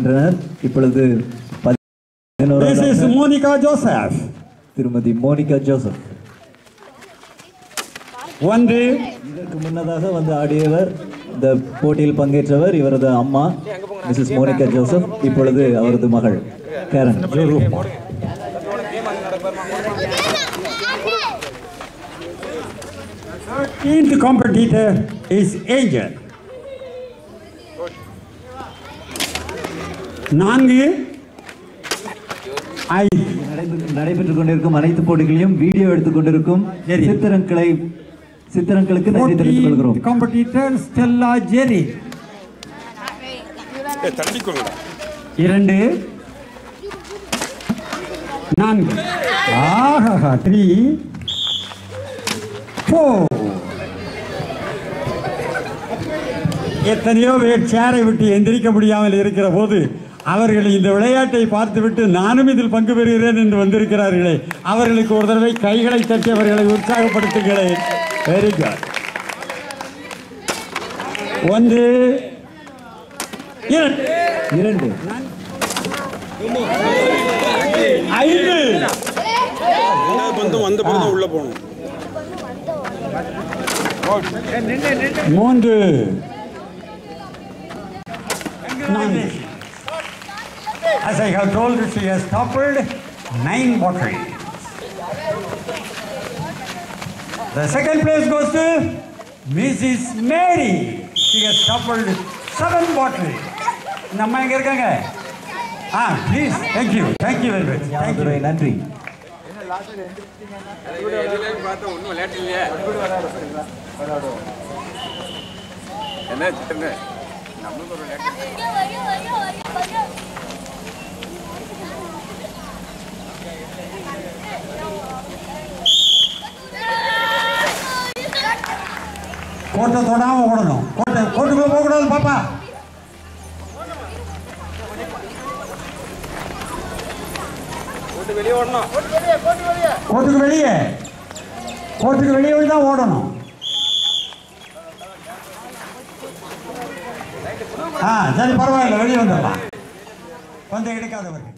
வருகின்றனர். இப்பொழுது 11 Monica Joseph, திருமதி மோனிகா ஜோசப். இதற்கு முன்னதாக வந்து ஆடியவர், இந்த போட்டியில் பங்கேற்றவர் இவரது அம்மா மிஸ்ஸஸ் மோனிகா ஜோசப். இப்பொழுது அவரது மகள் கேரன். 13th competitor is Angel. 4 நடைபெற்றுக் கொண்டிருக்கும் அனைத்து போட்டிகளையும் வீடியோ எடுத்துக் கொண்டிருக்கும் சித்திரங்களுக்கு நன்றி தெரிவித்துக் கொள்கிறோம். Competitor Stella Jerry. 2 4 3 4. எத்தனையோ பேர் சேரை விட்டு எந்திரிக்க முடியாமல் இருக்கிற போது அவர்கள் இந்த விளையாட்டை பார்த்துவிட்டு நானும் இதில் பங்கு பெறுகிறேன் என்று வந்திருக்கிறார்களே, அவர்களுக்கு ஒரு தடவை கைகளை தட்டி அவர்களை உற்சாகப்படுத்துகிறேன். Very good. 1 2 5 உள்ள போகணும். 3 4. As I have told you, she has toppled 9 bottles. The second place goes to Mrs. Mary. She has toppled 7 bottles. Namma enga irukanga? Please, thank you very much. Thank you. நன்றி. கோட்டை தொடாம ஓடணும். கோட்டுக்குள்ள போக கூடாது பாப்பா. கோட்டுக்கு வெளியே தான் ஓடணும். சரி, பரவாயில்ல, வெளியே வந்துடலாம். வந்து எடுக்காதவர்கள்.